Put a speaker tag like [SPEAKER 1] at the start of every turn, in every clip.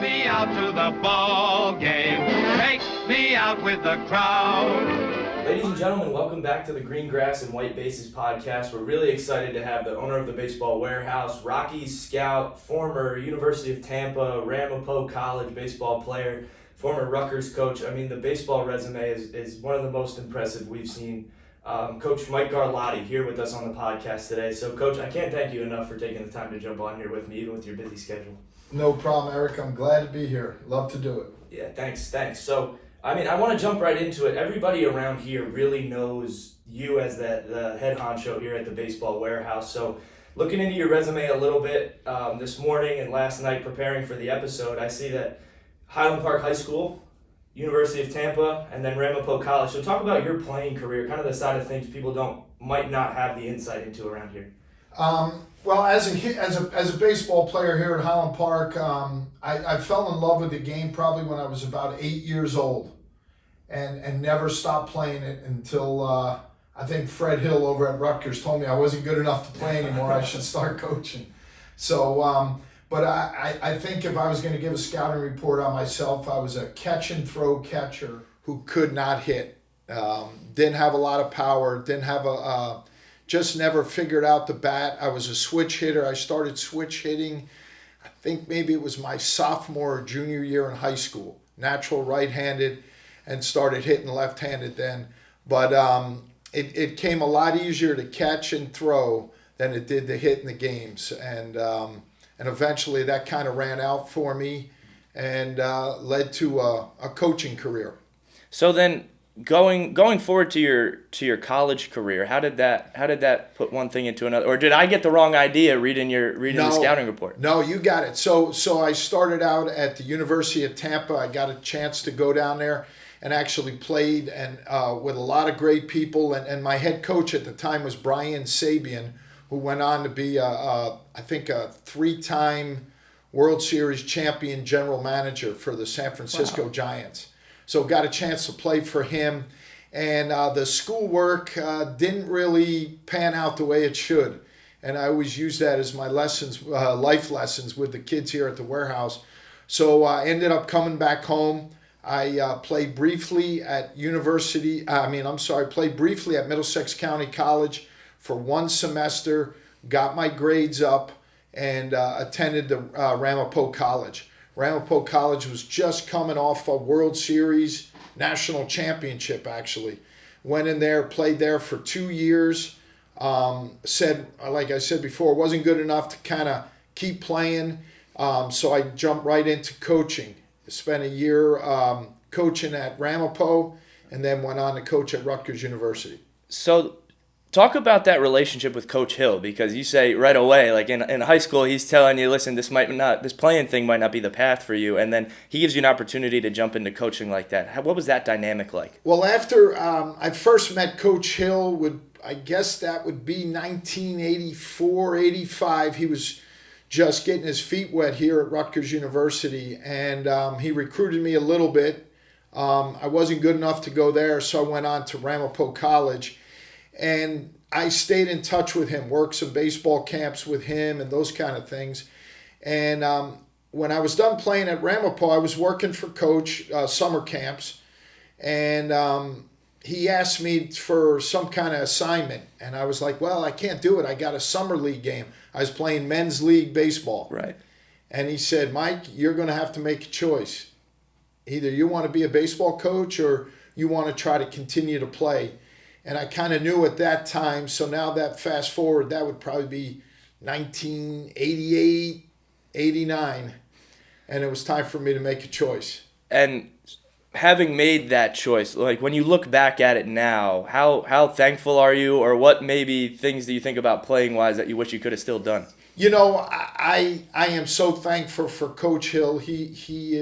[SPEAKER 1] me out to the ball game. Take me out with the crowd.
[SPEAKER 2] Ladies and gentlemen, welcome back to the Green Grass and White Bases podcast. We're really excited to have the owner of the Baseball Warehouse, Rockies scout, former University of Tampa, Ramapo College baseball player, former Rutgers coach. I mean, the baseball resume is one of the most impressive we've seen. Coach Mike Garlatti here with us on the podcast today. So, Coach, I can't thank you enough for taking the time to jump on here with me, even with your busy schedule.
[SPEAKER 3] No problem, Eric. I'm glad to be here. Love to do it.
[SPEAKER 2] Yeah, thanks. So, I mean, I want to jump right into it. Everybody around here really knows you as the head honcho here at the Baseball Warehouse. So, looking into your resume a little bit this morning and last night preparing for the episode, I see that Highland Park High School, University of Tampa, and then Ramapo College. So, talk about your playing career, kind of the side of things people might not have the insight into around here.
[SPEAKER 3] Well, as a baseball player here at Highland Park, I fell in love with the game probably when I was about 8 years old, and never stopped playing it until I think Fred Hill over at Rutgers told me I wasn't good enough to play anymore. I should start coaching. So, but I think if I was going to give a scouting report on myself, I was a catch and throw catcher who could not hit, didn't have a lot of power, didn't have just never figured out the bat. I was a switch hitter. I started switch hitting, I think maybe it was my sophomore or junior year in high school. Natural right-handed, and started hitting left-handed then. But it came a lot easier to catch and throw than it did to hit in the games. And eventually that kind of ran out for me and led to a coaching career.
[SPEAKER 2] So then, Going forward to your college career, how did that put one thing into another, or did I get the wrong idea reading the scouting report?
[SPEAKER 3] No, you got it. So I started out at the University of Tampa. I got a chance to go down there and actually played and with a lot of great people. And my head coach at the time was Brian Sabian, who went on to be I think a 3-time World Series champion general manager for the San Francisco Giants. So got a chance to play for him, and the schoolwork didn't really pan out the way it should. And I always use that as my lessons, life lessons with the kids here at the warehouse. So I ended up coming back home. I played briefly at played briefly at Middlesex County College for 1 semester, got my grades up, and attended the Ramapo College. Ramapo College was just coming off a World Series national championship, actually. Went in there, played there for 2 years. Like I said before, wasn't good enough to kind of keep playing. So I jumped right into coaching. Spent a year coaching at Ramapo, and then went on to coach at Rutgers University.
[SPEAKER 2] So talk about that relationship with Coach Hill, because you say right away, like in high school, he's telling you, listen, this playing thing might not be the path for you, and then he gives you an opportunity to jump into coaching like that. What was that dynamic like?
[SPEAKER 3] Well, after I first met Coach Hill, I guess that would be 1984, 85. He was just getting his feet wet here at Rutgers University, and he recruited me a little bit. I wasn't good enough to go there, so I went on to Ramapo College. And I stayed in touch with him, worked some baseball camps with him and those kind of things. And when I was done playing at Ramapo, I was working for Coach summer camps. And he asked me for some kind of assignment. And I was like, well, I can't do it. I got a summer league game. I was playing men's league baseball.
[SPEAKER 2] Right.
[SPEAKER 3] And he said, Mike, you're going to have to make a choice. Either you want to be a baseball coach or you want to try to continue to play. And I kind of knew at that time, so now that fast forward, that would probably be 1988, 89, and it was time for me to make a choice.
[SPEAKER 2] And having made that choice, like when you look back at it now, how thankful are you, or what maybe things do you think about playing-wise that you wish you could have still done?
[SPEAKER 3] You know, I am so thankful for Coach Hill. He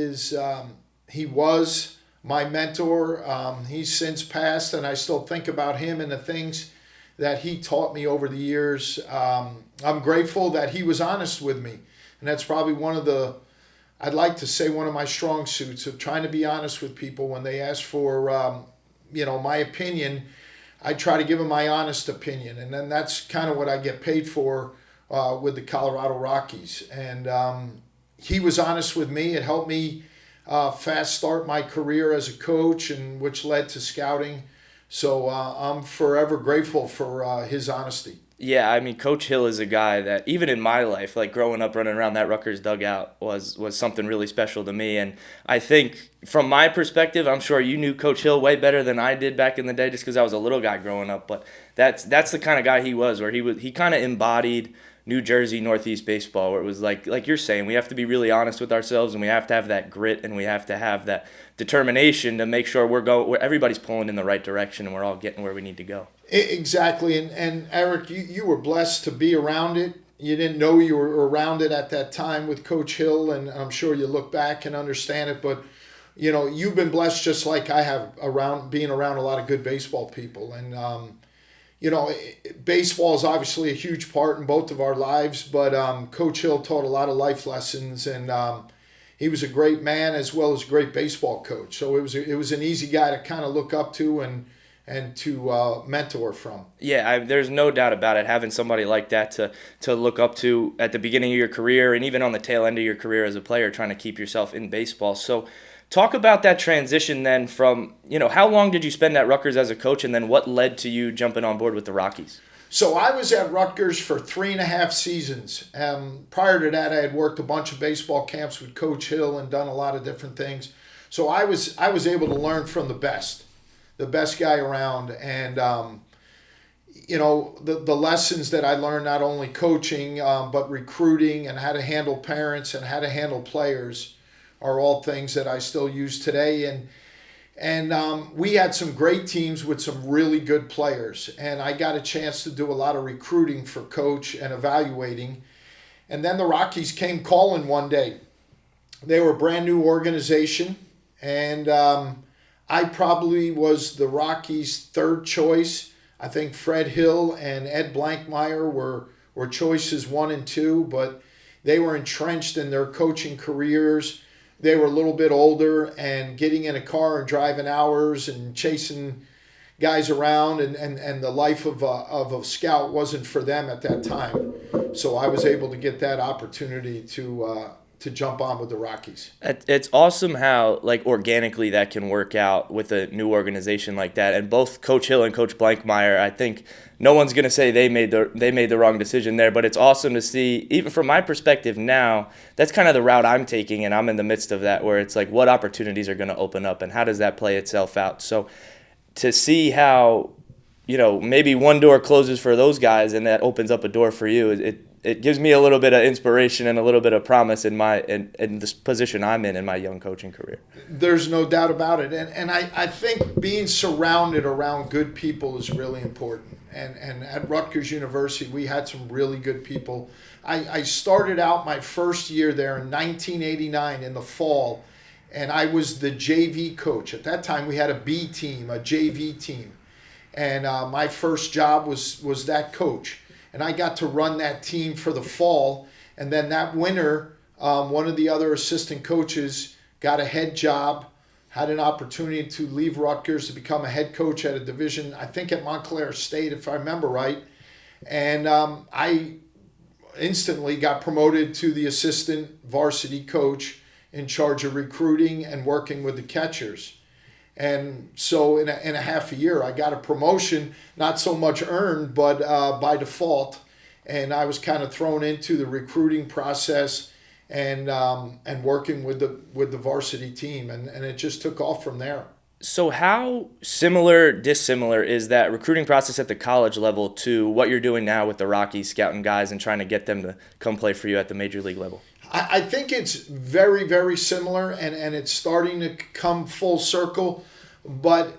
[SPEAKER 3] was my mentor. He's since passed, and I still think about him and the things that he taught me over the years. I'm grateful that he was honest with me, and that's probably one of my strong suits, of trying to be honest with people when they ask for my opinion. I try to give them my honest opinion, and then that's kind of what I get paid for with the Colorado Rockies. And he was honest with me. It helped me fast start my career as a coach, and which led to scouting. So I'm forever grateful for his honesty.
[SPEAKER 2] Yeah, I mean, Coach Hill is a guy that, even in my life, like growing up running around that Rutgers dugout was something really special to me. And I think, from my perspective, I'm sure you knew Coach Hill way better than I did back in the day, just because I was a little guy growing up. But that's the kind of guy he was, where he kind of embodied New Jersey Northeast baseball, where it was like you're saying, we have to be really honest with ourselves, and we have to have that grit, and we have to have that determination to make sure where everybody's pulling in the right direction, and we're all getting where we need to go.
[SPEAKER 3] Exactly, and Eric, you were blessed to be around it. You didn't know you were around it at that time with Coach Hill, and I'm sure you look back and understand it. But you've been blessed just like I have, being around a lot of good baseball people. And baseball is obviously a huge part in both of our lives. But Coach Hill taught a lot of life lessons, and he was a great man as well as a great baseball coach. So it was an easy guy to kind of look up to and to mentor from. Yeah,
[SPEAKER 2] there's no doubt about it. Having somebody like that to look up to at the beginning of your career, and even on the tail end of your career as a player, trying to keep yourself in baseball. So talk about that transition then from, how long did you spend at Rutgers as a coach, and then what led to you jumping on board with the Rockies?
[SPEAKER 3] So I was at Rutgers for 3.5 seasons. Prior to that, I had worked a bunch of baseball camps with Coach Hill and done a lot of different things. So I was able to learn from the best guy around. And, the lessons that I learned, not only coaching, but recruiting and how to handle parents and how to handle players, are all things that I still use today. And we had some great teams with some really good players. And I got a chance to do a lot of recruiting for Coach and evaluating. And then the Rockies came calling one day. They were a brand new organization. And I probably was the Rockies' third choice. I think Fred Hill and Ed Blankmeyer were choices 1 and 2, but they were entrenched in their coaching careers. They were a little bit older, and getting in a car and driving hours and chasing guys around and the life of a scout wasn't for them at that time. So I was able to get that opportunity to jump on with the Rockies.
[SPEAKER 2] It's awesome how organically that can work out with a new organization like that. And both Coach Hill and Coach Blankmeyer, I think no one's going to say they made the wrong decision there, but it's awesome to see, even from my perspective now, that's kind of the route I'm taking, and I'm in the midst of that, where it's like, what opportunities are going to open up and how does that play itself out? So to see how, maybe one door closes for those guys and that opens up a door for you, it gives me a little bit of inspiration and a little bit of promise in this position I'm in my young coaching career.
[SPEAKER 3] There's no doubt about it. And I think being surrounded around good people is really important. And at Rutgers University, we had some really good people. I started out my first year there in 1989 in the fall, and I was the JV coach. At that time, we had a B team, a JV team. And my first job was that coach. And I got to run that team for the fall. And then that winter, one of the other assistant coaches got a head job, had an opportunity to leave Rutgers to become a head coach at a division, I think at Montclair State, if I remember right. And I instantly got promoted to the assistant varsity coach in charge of recruiting and working with the catchers. And so in a half a year, I got a promotion, not so much earned, but by default. And I was kind of thrown into the recruiting process and working with the varsity team. And it just took off from there.
[SPEAKER 2] So how similar, dissimilar is that recruiting process at the college level to what you're doing now with the Rockies, scouting guys and trying to get them to come play for you at the major league level?
[SPEAKER 3] I think it's very, very similar, and it's starting to come full circle. But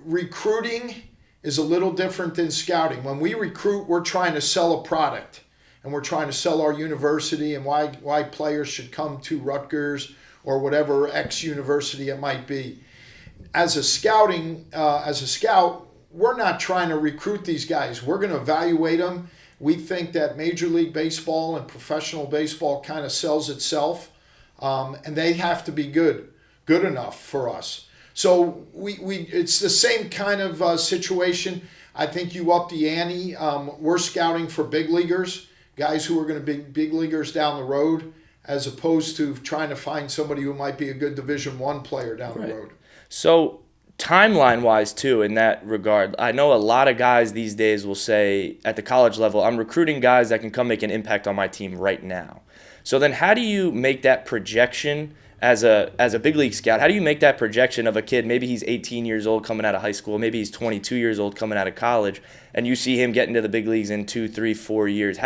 [SPEAKER 3] recruiting is a little different than scouting. When we recruit, we're trying to sell a product, and we're trying to sell our university and why players should come to Rutgers or whatever X university it might be. As a scout, we're not trying to recruit these guys. We're going to evaluate them. We think that Major League Baseball and professional baseball kind of sells itself, and they have to be good enough for us. So it's the same kind of situation. I think you up the ante. We're scouting for big leaguers, guys who are going to be big leaguers down the road, as opposed to trying to find somebody who might be a good Division I player down the road.
[SPEAKER 2] So timeline-wise, too, in that regard, I know a lot of guys these days will say at the college level, I'm recruiting guys that can come make an impact on my team right now. So then how do you make that projection as a big league scout? How do you make that projection of a kid, maybe he's 18 years old coming out of high school, maybe he's 22 years old coming out of college, and you see him getting to the big leagues in 2, 3, 4 years?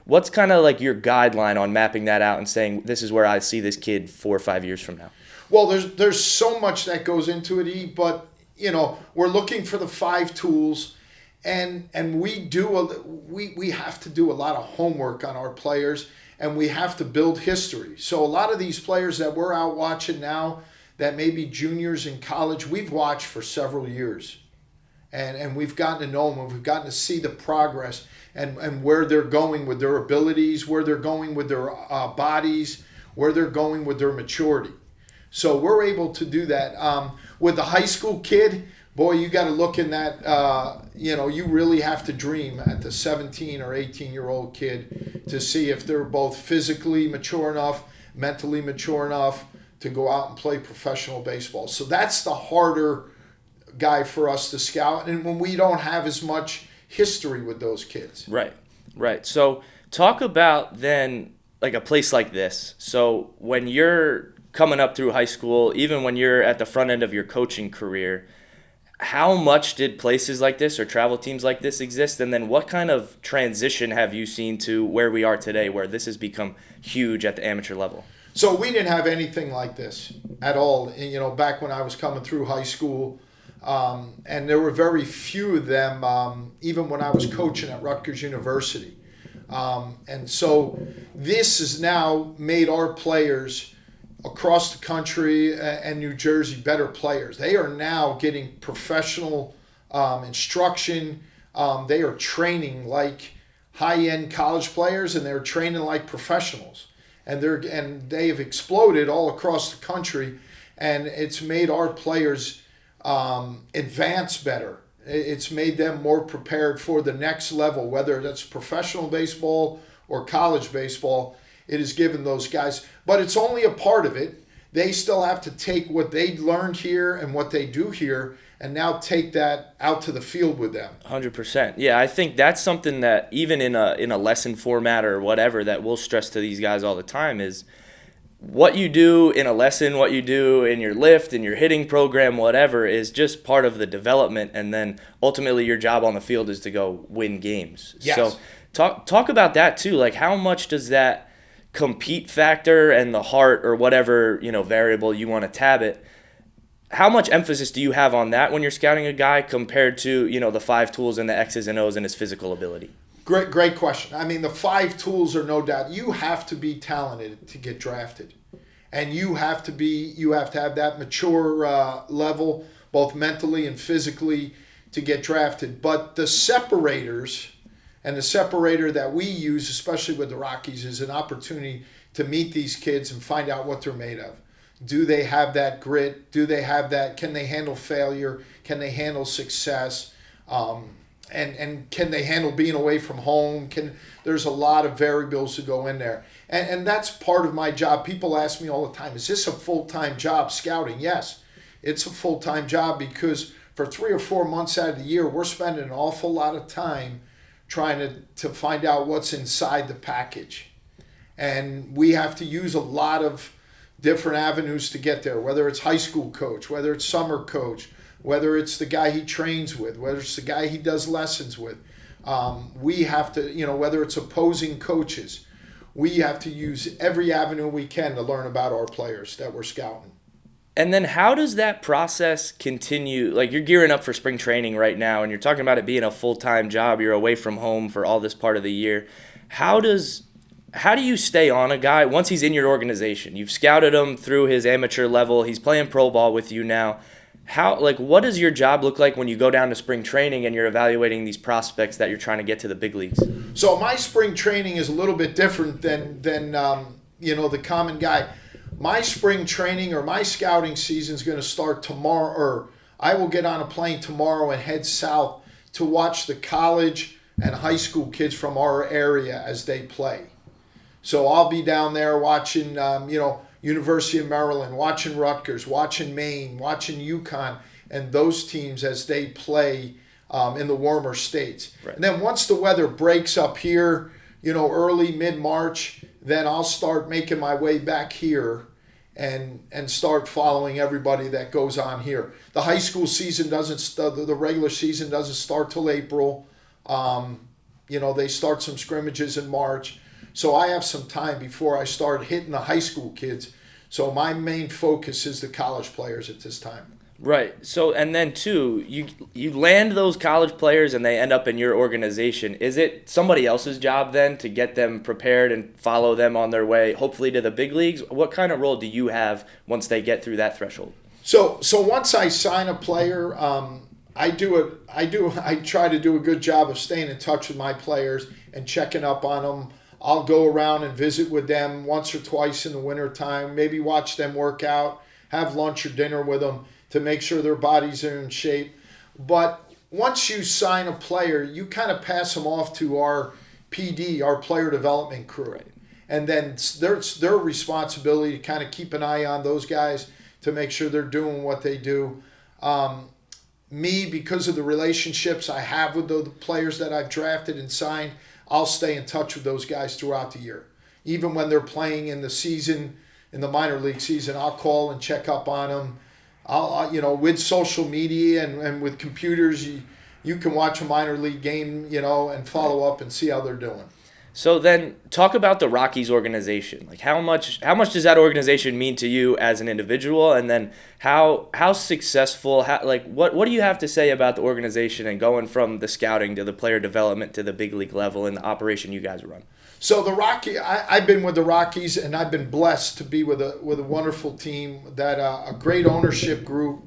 [SPEAKER 2] What's kind of like your guideline on mapping that out and saying, this is where I see this kid 4 or 5 years from now?
[SPEAKER 3] Well, there's so much that goes into it, E, but we're looking for the 5 tools, and we have to do a lot of homework on our players, and we have to build history. So a lot of these players that we're out watching now, that may be juniors in college, we've watched for several years, and we've gotten to know them, and we've gotten to see the progress and where they're going with their abilities, where they're going with their bodies, where they're going with their maturity. So we're able to do that. With the high school kid, boy, you got to look in that, you really have to dream at the 17 or 18-year-old kid to see if they're both physically mature enough, mentally mature enough to go out and play professional baseball. So that's the harder guy for us to scout, and when we don't have as much history with those kids.
[SPEAKER 2] Right. So talk about then like a place like this. So when you're coming up through high school, even when you're at the front end of your coaching career, how much did places like this or travel teams like this exist? And then what kind of transition have you seen to where we are today, where this has become huge at the amateur level?
[SPEAKER 3] So we didn't have anything like this at all, back when I was coming through high school. And there were very few of them, even when I was coaching at Rutgers University. And so this has now made our players across the country and New Jersey better players. They are now getting professional instruction. They are training like high-end college players, and they're training like professionals. And they have exploded all across the country, and it's made our players advance better. It's made them more prepared for the next level, whether that's professional baseball or college baseball. It has given those guys, but it's only a part of it. They still have to take what they learned here and what they do here and now take that out to the field with them.
[SPEAKER 2] 100%. Yeah, I think that's something that even in a lesson format or whatever that we'll stress to these guys all the time is what you do in a lesson, what you do in your lift, in your hitting program, whatever, is just part of the development, and then ultimately your job on the field is to go win games.
[SPEAKER 3] Yes.
[SPEAKER 2] So talk about that too. Like, how much does that compete factor and the heart or whatever variable you want to tab it, how much emphasis do you have on that when you're scouting a guy compared to the 5 tools and the X's and O's and his physical ability?
[SPEAKER 3] Great question. I mean, the 5 tools are no doubt. You have to be talented to get drafted, and you have to have that mature level, both mentally and physically, to get drafted. But the separators, and the separator that we use, especially with the Rockies, is an opportunity to meet these kids and find out what they're made of. Do they have that grit? Do they have that? Can they handle failure? Can they handle success? And can they handle being away from home? There's a lot of variables to go in there. And that's part of my job. People ask me all the time, is this a full-time job, scouting? Yes, it's a full-time job, because for 3 or 4 months out of the year, we're spending an awful lot of time trying to find out what's inside the package. And we have to use a lot of different avenues to get there, whether it's high school coach, whether it's summer coach, whether it's the guy he trains with, whether it's the guy he does lessons with. We have to, whether it's opposing coaches, we have to use every avenue we can to learn about our players that we're scouting.
[SPEAKER 2] And then how does that process continue? Like, you're gearing up for spring training right now, and you're talking about it being a full-time job. You're away from home for all this part of the year. How do you stay on a guy once he's in your organization? You've scouted him through his amateur level. He's playing pro ball with you now. What does your job look like when you go down to spring training and you're evaluating these prospects that you're trying to get to the big leagues?
[SPEAKER 3] So my spring training is a little bit different than the common guy. My spring training or my scouting season is going to start tomorrow, or I will get on a plane tomorrow and head south to watch the college and high school kids from our area as they play. So I'll be down there watching, University of Maryland, watching Rutgers, watching Maine, watching UConn, and those teams as they play in the warmer states.
[SPEAKER 2] Right.
[SPEAKER 3] And then once the weather breaks up here, early, mid-March, then I'll start making my way back here and start following everybody that goes on here. The high school season the regular season doesn't start till April. They start some scrimmages in March. So I have some time before I start hitting the high school kids. So my main focus is the college players at this time.
[SPEAKER 2] Right. So, and then too, you land those college players and they end up in your organization. Is it somebody else's job then to get them prepared and follow them on their way, hopefully to the big leagues? What kind of role do you have once they get through that threshold?
[SPEAKER 3] So once I sign a player, I try to do a good job of staying in touch with my players and checking up on them. I'll go around and visit with them once or twice in the wintertime, maybe watch them work out, have lunch or dinner with them to make sure their bodies are in shape. But once you sign a player, you kind of pass them off to our PD, our player development crew.
[SPEAKER 2] Right.
[SPEAKER 3] And then it's their responsibility to kind of keep an eye on those guys to make sure they're doing what they do. Me, because of the relationships I have with the players that I've drafted and signed, I'll stay in touch with those guys throughout the year. Even when they're playing in the season, in the minor league season, I'll call and check up on them. With social media and with computers, you can watch a minor league game, and follow up and see how they're doing.
[SPEAKER 2] So then talk about the Rockies organization. Like how much does that organization mean to you as an individual? And then how successful, what do you have to say about the organization and going from the scouting to the player development to the big league level and the operation you guys run?
[SPEAKER 3] So the Rockies, I've been with the Rockies and I've been blessed to be with a wonderful team, that a great ownership group.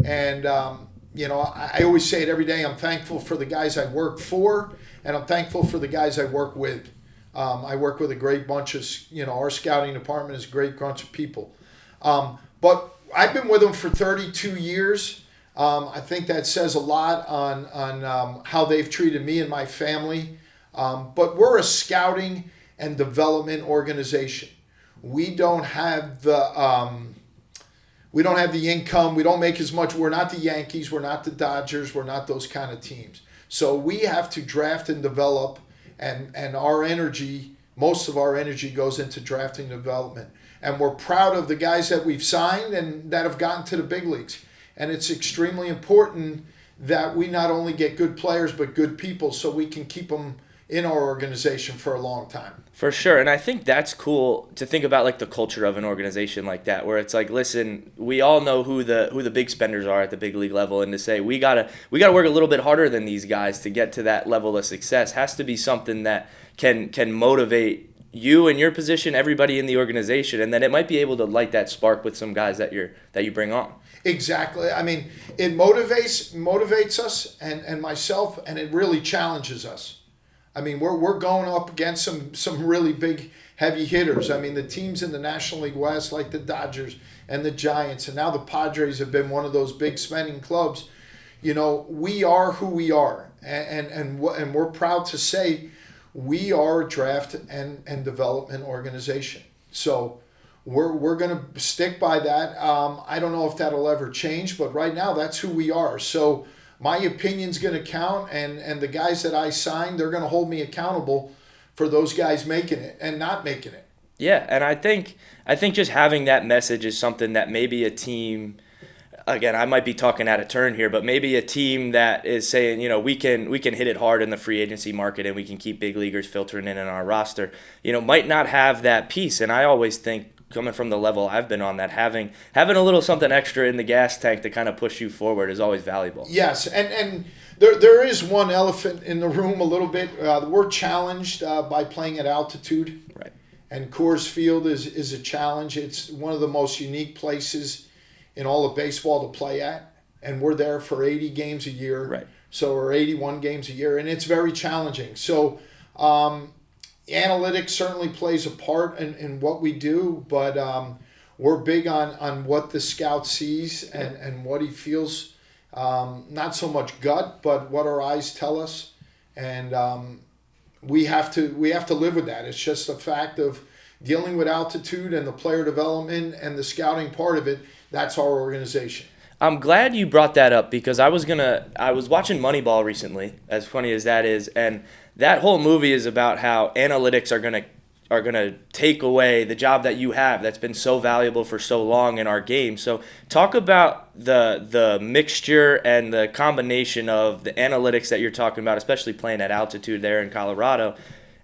[SPEAKER 3] And, I always say it every day, I'm thankful for the guys I work for, and I'm thankful for the guys I work with. I work with a great bunch of, our scouting department is a great bunch of people. But I've been with them for 32 years. I think that says a lot on how they've treated me and my family. But we're a scouting and development organization. We don't have the income. We don't make as much. We're not the Yankees. We're not the Dodgers. We're not those kind of teams. So we have to draft and develop, and our energy, most of our energy goes into drafting and development. And we're proud of the guys that we've signed and that have gotten to the big leagues. And it's extremely important that we not only get good players, but good people so we can keep them in our organization for a long time.
[SPEAKER 2] For sure. And I think that's cool to think about, like the culture of an organization like that, where it's like, listen, we all know who the big spenders are at the big league level, and to say we gotta work a little bit harder than these guys to get to that level of success has to be something that can motivate you in your position, everybody in the organization, and then it might be able to light that spark with some guys that you bring on. Exactly.
[SPEAKER 3] I mean, it motivates us and myself, and it really challenges us. I mean, we're going up against some really big, heavy hitters. I mean, the teams in the National League West, like the Dodgers and the Giants, and now the Padres have been one of those big spending clubs. We are who we are, and we're proud to say we are a draft and development organization. So we're going to stick by that. I don't know if that'll ever change, but right now that's who we are. So my opinion's going to count, and the guys that I signed, they're going to hold me accountable for those guys making it and not making it.
[SPEAKER 2] Yeah, and I think just having that message is something that maybe a team, again, I might be talking out of turn here, but maybe a team that is saying, we can hit it hard in the free agency market and we can keep big leaguers filtering in our roster, might not have that piece. And I always think, coming from the level I've been on, that having a little something extra in the gas tank to kind of push you forward is always valuable.
[SPEAKER 3] Yes, and there is one elephant in the room a little bit. We're challenged by playing at altitude.
[SPEAKER 2] Right.
[SPEAKER 3] And Coors Field is a challenge. It's one of the most unique places in all of baseball to play at. And we're there for 80 games a year.
[SPEAKER 2] Right.
[SPEAKER 3] So we're 81 games a year, and it's very challenging. So analytics certainly plays a part in what we do, but we're big on what the scout sees and what he feels, not so much gut, but what our eyes tell us. And we have to live with that. It's just a fact of dealing with altitude and the player development and the scouting part of it. That's our organization.
[SPEAKER 2] I'm glad you brought that up because I was watching Moneyball recently, as funny as that is, and that whole movie is about how analytics are gonna take away the job that you have that's been so valuable for so long in our game. So talk about the mixture and the combination of the analytics that you're talking about, especially playing at altitude there in Colorado,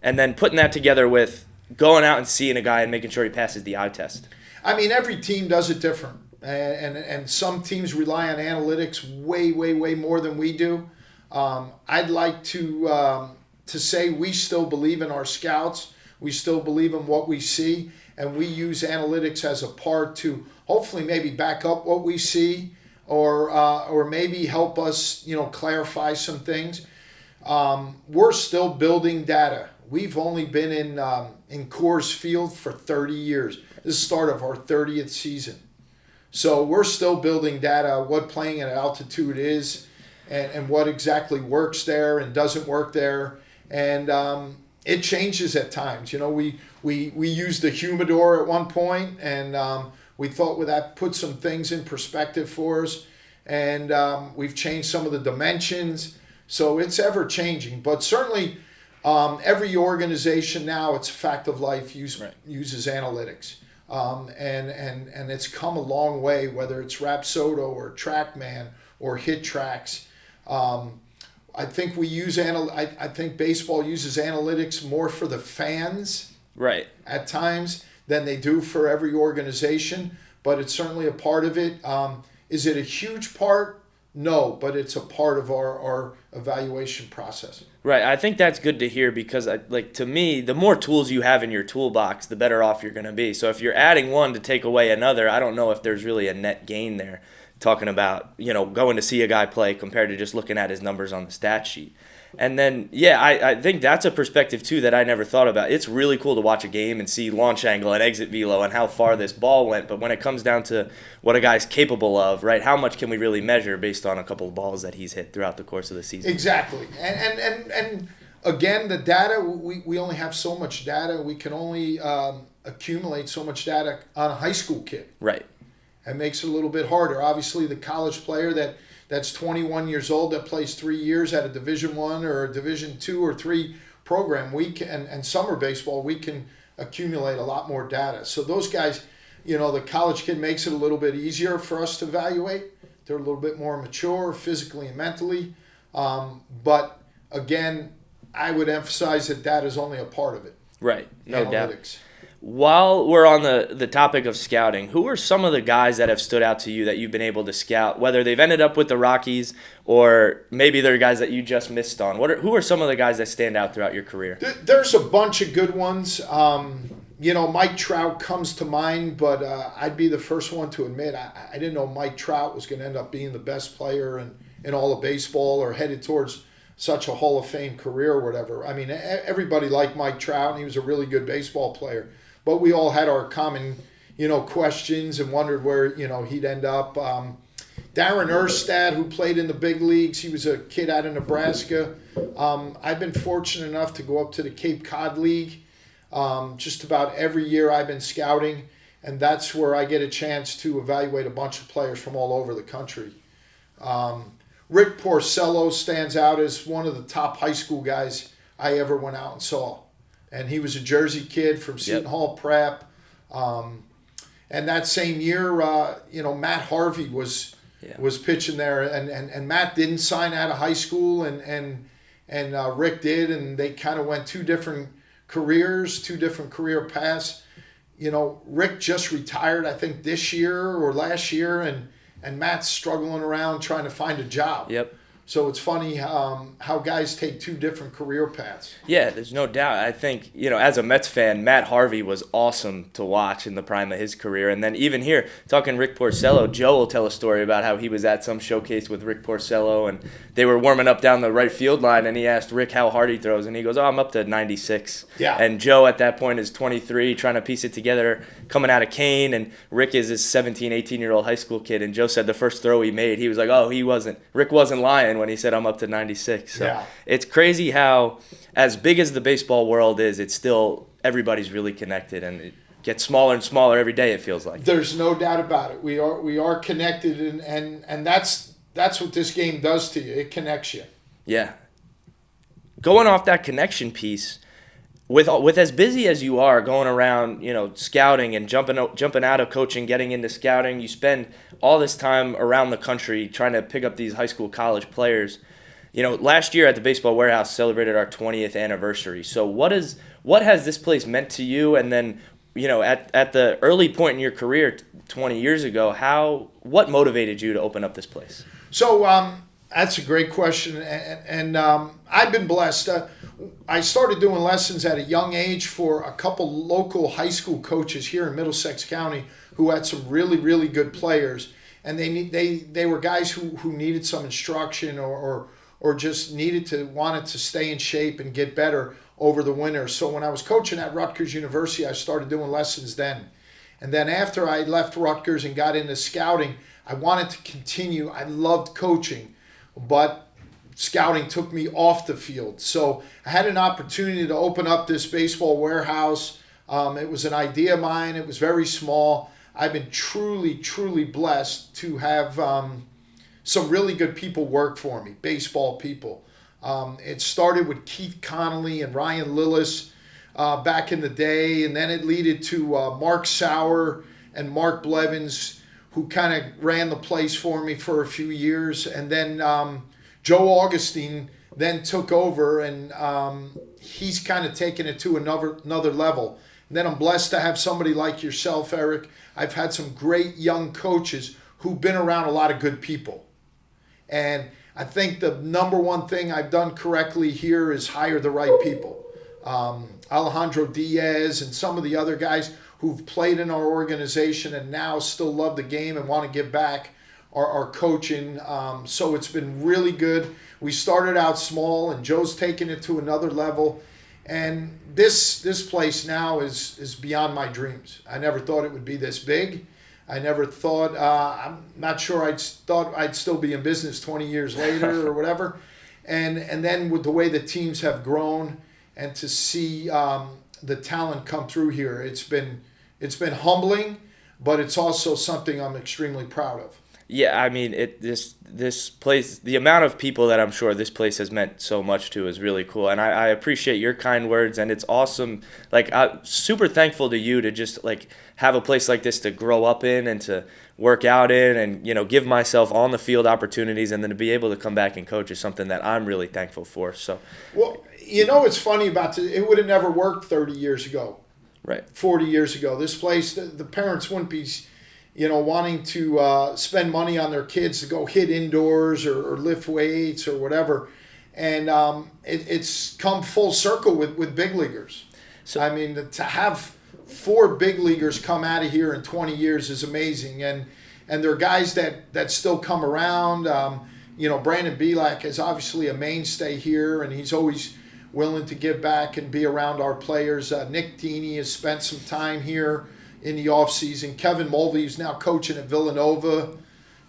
[SPEAKER 2] and then putting that together with going out and seeing a guy and making sure he passes the eye test.
[SPEAKER 3] I mean, every team does it different. And some teams rely on analytics way more than we do. I'd like to say we still believe in our scouts. We still believe in what we see, and we use analytics as a part to hopefully maybe back up what we see, or maybe help us, clarify some things. We're still building data. We've only been in Coors Field for 30 years. This is the start of our 30th season. So we're still building data, what playing at altitude is, and what exactly works there and doesn't work there. And it changes at times. We used the humidor at one point, and we thought that put some things in perspective for us. And we've changed some of the dimensions. So it's ever changing. But certainly every organization now, it's a fact of life, uses analytics. And it's come a long way, whether it's Rapsodo or TrackMan or HitTrax. I think I think baseball uses analytics more for the fans,
[SPEAKER 2] right,
[SPEAKER 3] at times than they do for every organization. But it's certainly a part of it. Is it a huge part? No, but it's a part of our evaluation process.
[SPEAKER 2] Right. I think that's good to hear because, to me, the more tools you have in your toolbox, the better off you're going to be. So if you're adding one to take away another, I don't know if there's really a net gain there. Talking about, going to see a guy play compared to just looking at his numbers on the stat sheet. And then, I think that's a perspective, too, that I never thought about. It's really cool to watch a game and see launch angle and exit velo and how far this ball went. But when it comes down to what a guy's capable of, right, how much can we really measure based on a couple of balls that he's hit throughout the course of the season?
[SPEAKER 3] Exactly. And again, the data, we only have so much data. We can only accumulate so much data on a high school kid.
[SPEAKER 2] Right.
[SPEAKER 3] It makes it a little bit harder. Obviously, the college player that's 21 years old that plays 3 years at a Division I or a Division II or III program, and summer baseball, we can accumulate a lot more data. So those guys, the college kid makes it a little bit easier for us to evaluate. They're a little bit more mature physically and mentally. But again, I would emphasize that is only a part of it.
[SPEAKER 2] Right, no doubt.
[SPEAKER 3] Analytics.
[SPEAKER 2] While we're on the topic of scouting, who are some of the guys that have stood out to you that you've been able to scout, whether they've ended up with the Rockies or maybe they're guys that you just missed on? Who are some of the guys that stand out throughout your career?
[SPEAKER 3] There's a bunch of good ones. Mike Trout comes to mind, but I'd be the first one to admit I didn't know Mike Trout was going to end up being the best player in all of baseball or headed towards such a Hall of Fame career or whatever. I mean, everybody liked Mike Trout, and he was a really good baseball player. But we all had our common, questions and wondered where, he'd end up. Darren Erstad, who played in the big leagues, he was a kid out of Nebraska. I've been fortunate enough to go up to the Cape Cod League just about every year I've been scouting, and that's where I get a chance to evaluate a bunch of players from all over the country. Rick Porcello stands out as one of the top high school guys I ever went out and saw. And he was a Jersey kid from Seton Hall Prep. And that same year, Matt Harvey was pitching there. And Matt didn't sign out of high school, and Rick did. And they kind of went two different career paths. Rick just retired, I think, this year or last year. And Matt's struggling around trying to find a job.
[SPEAKER 2] Yep.
[SPEAKER 3] So it's funny how guys take two different career paths.
[SPEAKER 2] Yeah, there's no doubt. I think, as a Mets fan, Matt Harvey was awesome to watch in the prime of his career. And then even here, talking Rick Porcello, Joe will tell a story about how he was at some showcase with Rick Porcello, and they were warming up down the right field line, and he asked Rick how hard he throws, and he goes, I'm up to 96.
[SPEAKER 3] Yeah.
[SPEAKER 2] And Joe at that point is 23, trying to piece it together, coming out of Kane, and Rick is this 17, 18-year-old high school kid, and Joe said the first throw he made, he was like, Rick wasn't lying. lying when he said I'm up to 96. So
[SPEAKER 3] Yeah.
[SPEAKER 2] it's crazy how, as big as the baseball world is, it's still everybody's really connected, and it gets smaller and smaller every day, it feels like.
[SPEAKER 3] There's no doubt about it. We are connected, and that's what this game does to you. It connects you.
[SPEAKER 2] Yeah. Going off that connection piece, with as busy as you are going around, scouting and jumping out of coaching, getting into scouting, you spend all this time around the country trying to pick up these high school, college players. Last year at the Baseball Warehouse celebrated our 20th anniversary. So what has this place meant to you? And then, at the early point in your career 20 years ago, what motivated you to open up this place?
[SPEAKER 3] So that's a great question, and I've been blessed. I started doing lessons at a young age for a couple local high school coaches here in Middlesex County who had some really, really good players, and they were guys who needed some instruction or just wanted to stay in shape and get better over the winter. So when I was coaching at Rutgers University, I started doing lessons then. And then after I left Rutgers and got into scouting, I wanted to continue. I loved coaching, but scouting took me off the field. So I had an opportunity to open up this baseball warehouse. It was an idea of mine. It was very small. I've been truly, truly blessed to have some really good people work for me, baseball people. It started with Keith Connolly and Ryan Lillis back in the day, and then it led to Mark Sauer and Mark Blevins, who kind of ran the place for me for a few years. And then Joe Augustine then took over, and he's kind of taken it to another level. And then I'm blessed to have somebody like yourself, Eric. I've had some great young coaches who've been around a lot of good people. And I think the number one thing I've done correctly here is hire the right people. Alejandro Diaz and some of the other guys who've played in our organization and now still love the game and want to give back are coaching. So it's been really good. We started out small, and Joe's taken it to another level. And this place now is beyond my dreams. I never thought it would be this big. I never thought, I'm not sure thought I'd still be in business 20 years later or whatever. And then with the way the teams have grown and to see the talent come through here, it's been humbling, but it's also something I'm extremely proud of.
[SPEAKER 2] Yeah, I mean, this place, the amount of people that I'm sure this place has meant so much to is really cool. And I appreciate your kind words, and it's awesome. Like, I'm super thankful to you to just, like, have a place like this to grow up in and to work out in and, give myself on the field opportunities, and then to be able to come back and coach is something that I'm really thankful for. So,
[SPEAKER 3] well, it's funny about this. It would have never worked 30 years ago.
[SPEAKER 2] Right.
[SPEAKER 3] 40 years ago. This place, the parents wouldn't be wanting to spend money on their kids to go hit indoors or lift weights or whatever. And it's come full circle with big leaguers. So I mean, to have 4 big leaguers come out of here in 20 years is amazing. And there are guys that still come around. Brandon Belak is obviously a mainstay here, and he's always willing to give back and be around our players. Nick Deeney has spent some time here in the offseason. Kevin Mulvey is now coaching at Villanova.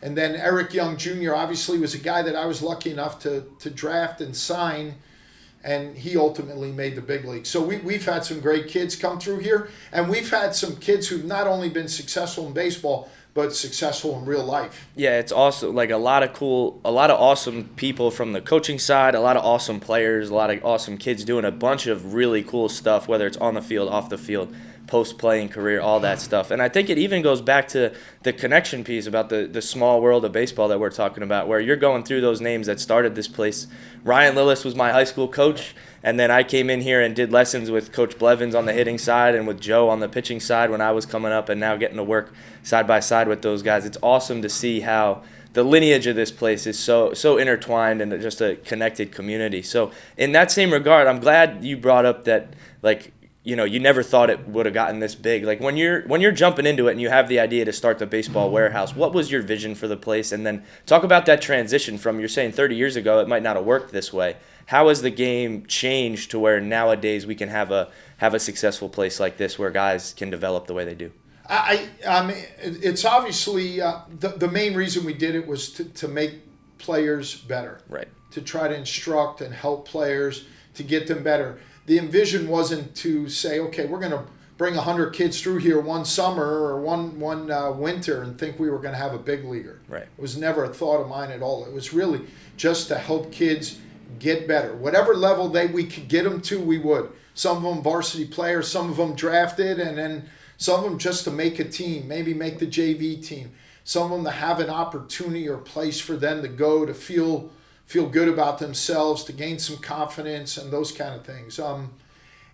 [SPEAKER 3] And then Eric Young Jr. obviously was a guy that I was lucky enough to draft and sign, and he ultimately made the big league. So we've had some great kids come through here, and we've had some kids who've not only been successful in baseball, but successful in real life.
[SPEAKER 2] Yeah, it's also like a lot of awesome people from the coaching side, a lot of awesome players, a lot of awesome kids doing a bunch of really cool stuff, whether it's on the field, off the field, post-playing career, all that stuff. And I think it even goes back to the connection piece about the small world of baseball that we're talking about, where you're going through those names that started this place. Ryan Lillis was my high school coach, and then I came in here and did lessons with Coach Blevins on the hitting side and with Joe on the pitching side when I was coming up, and now getting to work side by side with those guys. It's awesome to see how the lineage of this place is so intertwined and just a connected community. So in that same regard, I'm glad you brought up that, like, you never thought it would have gotten this big. Like, when you're jumping into it and you have the idea to start the baseball warehouse, what was your vision for the place? And then talk about that transition from, you're saying 30 years ago it might not have worked this way. How has the game changed to where nowadays we can have a successful place like this where guys can develop the way they do?
[SPEAKER 3] I mean, it's obviously the main reason we did it was to make players better.
[SPEAKER 2] Right.
[SPEAKER 3] To try to instruct and help players to get them better. The envision wasn't to say, okay, we're going to bring 100 kids through here one summer or one winter and think we were going to have a big leaguer.
[SPEAKER 2] Right.
[SPEAKER 3] It was never a thought of mine at all. It was really just to help kids get better. Whatever level we could get them to, we would. Some of them varsity players, some of them drafted, and then some of them just to make a team, maybe make the JV team. Some of them to have an opportunity or place for them to go to feel good about themselves, to gain some confidence and those kind of things.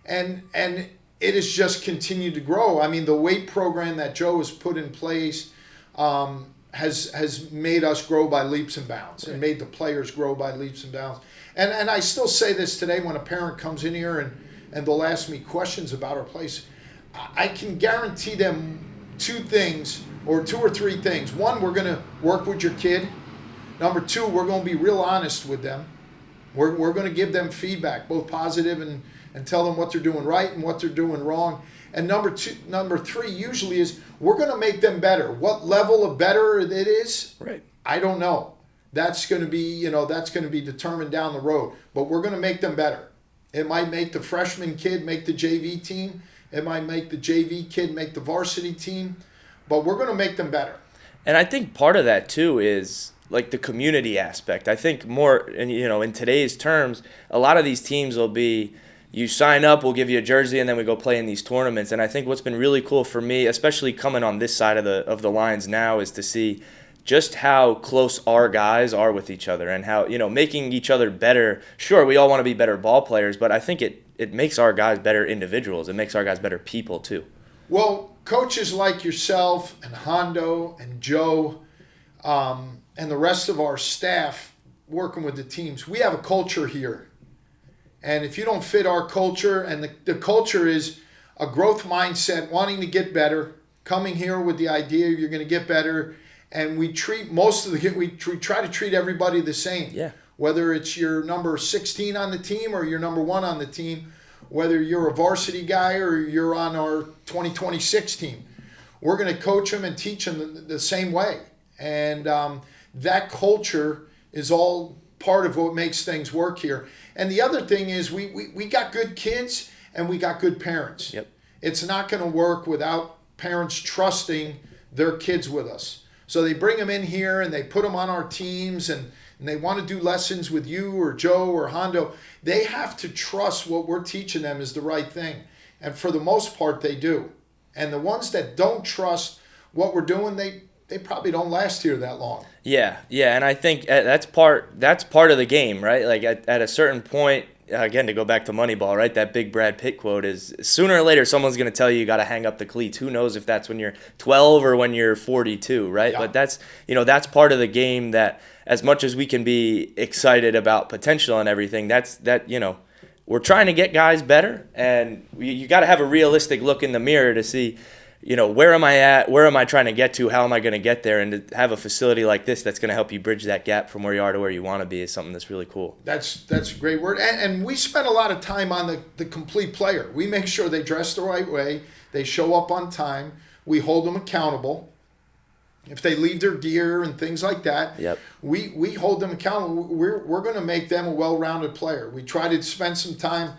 [SPEAKER 3] And it has just continued to grow. I mean, the weight program that Joe has put in place has made us grow by leaps and bounds, and made the players grow by leaps and bounds. And I still say this today when a parent comes in here and they'll ask me questions about our place. I can guarantee them two or three things. One, we're going to work with your kid. Number two, we're going to be real honest with them. We're going to give them feedback, both positive and tell them what they're doing right and what they're doing wrong. And number three usually is we're going to make them better. What level of better it is,
[SPEAKER 2] right,
[SPEAKER 3] I don't know. That's going to be determined down the road. But we're going to make them better. It might make the freshman kid make the JV team. It might make the JV kid make the varsity team. But we're going to make them better.
[SPEAKER 2] And I think part of that too is like the community aspect. I think more, and in today's terms, a lot of these teams will be, you sign up, we'll give you a jersey, and then we go play in these tournaments. And I think what's been really cool for me, especially coming on this side of the lines now, is to see just how close our guys are with each other and how, making each other better. Sure, we all want to be better ball players, but I think it makes our guys better individuals. It makes our guys better people too.
[SPEAKER 3] Well, coaches like yourself and Hondo and Joe and the rest of our staff working with the teams, we have a culture here. And if you don't fit our culture, and the culture is a growth mindset, wanting to get better, coming here with the idea you're going to get better, and we try to treat everybody the same.
[SPEAKER 2] Yeah.
[SPEAKER 3] Whether it's your number 16 on the team or your number 1 on the team, whether you're a varsity guy or you're on our 2026 team, we're going to coach them and teach them the same way. And that culture is all part of what makes things work here. And the other thing is we got good kids and we got good parents.
[SPEAKER 2] Yep.
[SPEAKER 3] It's not going to work without parents trusting their kids with us. So they bring them in here and they put them on our teams and they want to do lessons with you or Joe or Hondo. They have to trust what we're teaching them is the right thing. And for the most part, they do. And the ones that don't trust what we're doing, they probably don't last here that long.
[SPEAKER 2] Yeah, and I think that's part of the game, right? Like at a certain point, again, to go back to Moneyball, right? That big Brad Pitt quote is, sooner or later, someone's going to tell you got to hang up the cleats. Who knows if that's when you're 12 or when you're 42, right?
[SPEAKER 3] Yeah.
[SPEAKER 2] But that's part of the game that, as much as we can be excited about potential and everything, we're trying to get guys better, and you got to have a realistic look in the mirror to see, where am I at? Where am I trying to get to? How am I going to get there? And to have a facility like this that's going to help you bridge that gap from where you are to where you want to be is something that's really cool.
[SPEAKER 3] That's a great word. And we spend a lot of time on the complete player. We make sure they dress the right way. They show up on time. We hold them accountable. If they leave their gear and things like that,
[SPEAKER 2] yep,
[SPEAKER 3] we hold them accountable. We're going to make them a well-rounded player. We try to spend some time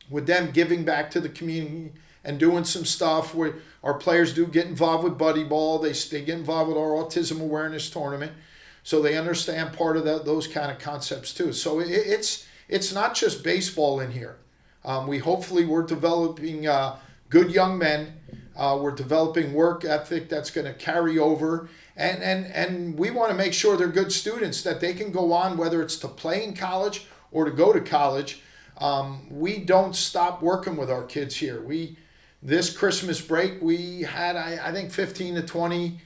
[SPEAKER 3] with them giving back to the community and doing some stuff where our players do get involved with buddy ball. They get involved with our autism awareness tournament, so they understand part of those kind of concepts too. So it's not just baseball in here. We're developing good young men. We're developing work ethic that's going to carry over, and we want to make sure they're good students that they can go on, whether it's to play in college or to go to college. We don't stop working with our kids here. This Christmas break, we had, I think, 15 to 20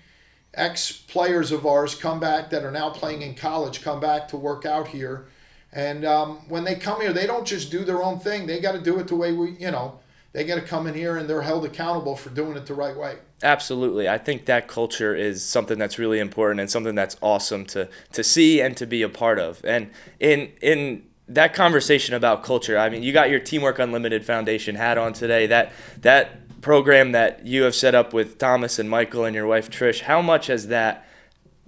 [SPEAKER 3] ex-players of ours come back that are now playing in college, come back to work out here. And when they come here, they don't just do their own thing. They got to do it the way they got to come in here and they're held accountable for doing it the right way.
[SPEAKER 2] Absolutely. I think that culture is something that's really important and something that's awesome to see and to be a part of. And in that conversation about culture, I mean, you got your Teamwork Unlimited Foundation hat on today. That program that you have set up with Thomas and Michael and your wife Trish, how much has that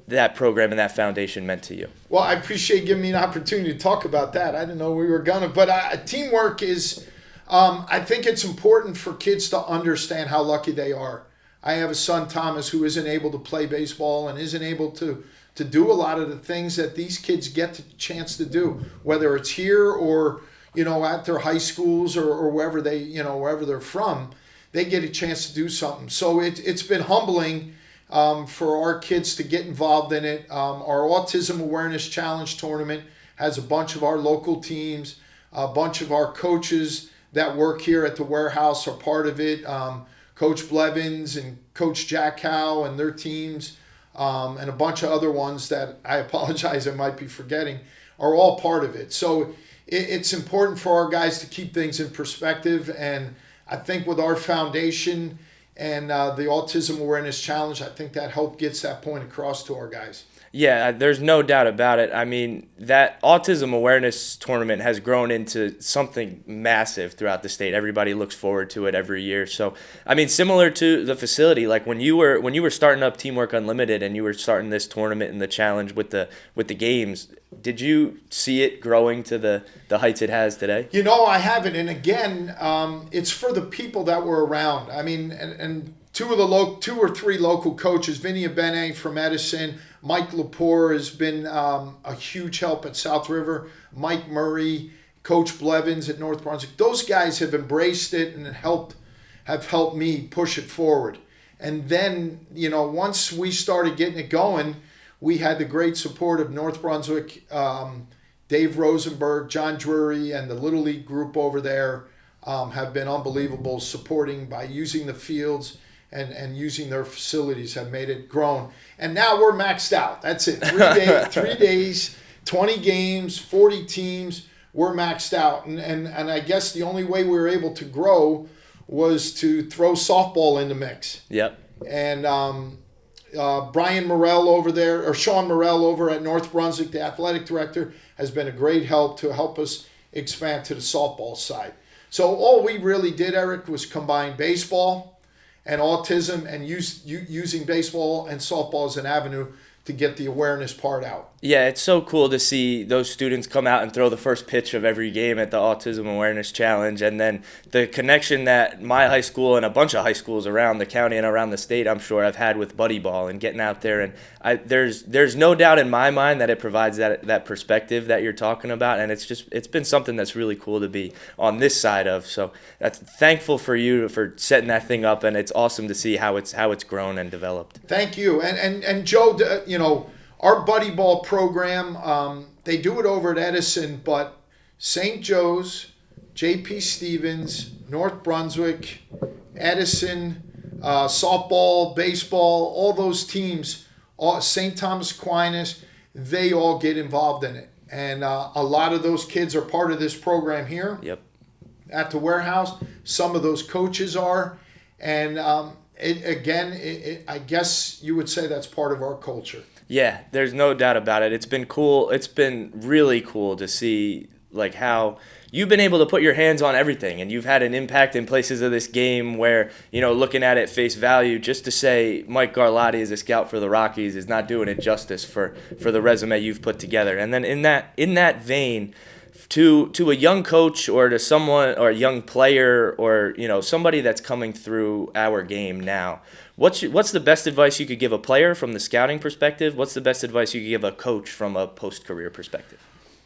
[SPEAKER 2] that program and that foundation meant to you.
[SPEAKER 3] Well, I appreciate giving me an opportunity to talk about that. I didn't know we were gonna, but teamwork is. I think it's important for kids to understand how lucky they are. I have a son, Thomas, who isn't able to play baseball and isn't able to do a lot of the things that these kids get the chance to do, whether it's here or, at their high schools or wherever wherever they're from, they get a chance to do something. So it's been humbling for our kids to get involved in it. Our Autism Awareness Challenge tournament has a bunch of our local teams, a bunch of our coaches that work here at the warehouse are part of it. Coach Blevins and Coach Jack Howe and their teams, and a bunch of other ones that I apologize I might be forgetting, are all part of it. So it's important for our guys to keep things in perspective. And I think with our foundation and the Autism Awareness Challenge, I think that help gets that point across to our guys.
[SPEAKER 2] Yeah, there's no doubt about it. I mean, that Autism Awareness Tournament has grown into something massive throughout the state. Everybody looks forward to it every year. So, I mean, similar to the facility, like when you were starting up Teamwork Unlimited and you were starting this tournament and the challenge with the games, did you see it growing to the heights it has today?
[SPEAKER 3] I haven't. And again, it's for the people that were around. I mean, and two or three local coaches, Vinny Abene from Edison, Mike Lepore has been a huge help at South River, Mike Murray, Coach Blevins at North Brunswick. Those guys have embraced it and have helped me push it forward. And then, once we started getting it going, we had the great support of North Brunswick, Dave Rosenberg, John Drury, and the Little League group over there have been unbelievable, supporting by using the fields and using their facilities have made it grown. And now we're maxed out. That's it. 3 days, 20 games, 40 teams. We're maxed out. And I guess the only way we were able to grow was to throw softball in the mix.
[SPEAKER 2] Yep.
[SPEAKER 3] And Brian Morell over there, or Sean Morell over at North Brunswick, the athletic director, has been a great help to help us expand to the softball side. So all we really did, Eric, was combine baseball and autism and using baseball and softball as an avenue to get the awareness part out.
[SPEAKER 2] Yeah, it's so cool to see those students come out and throw the first pitch of every game at the Autism Awareness Challenge, and then the connection that my high school and a bunch of high schools around the county and around the state, I'm sure, have had with buddy ball and getting out there. And there's no doubt in my mind that it provides that perspective that you're talking about, and it's been something that's really cool to be on this side of. So that's thankful for you for setting that thing up, and it's awesome to see how it's grown and developed.
[SPEAKER 3] Thank you. And Joe, our buddy ball program, they do it over at Edison, but St. Joe's, J.P. Stevens, North Brunswick, Edison, softball, baseball, all those teams, St. Thomas Aquinas, they all get involved in it. And a lot of those kids are part of this program here.
[SPEAKER 2] Yep.
[SPEAKER 3] At the warehouse. Some of those coaches are. And I guess you would say that's part of our culture.
[SPEAKER 2] Yeah, there's no doubt about it. It's been cool. It's been really cool to see like how you've been able to put your hands on everything, and you've had an impact in places of this game where, looking at it face value, just to say Mike Garlatti is a scout for the Rockies is not doing it justice for the resume you've put together. And then in that vein, to a young coach or to someone or a young player or somebody that's coming through our game now, what's the best advice you could give a player from the scouting perspective? What's the best advice you could give a coach from a post-career perspective?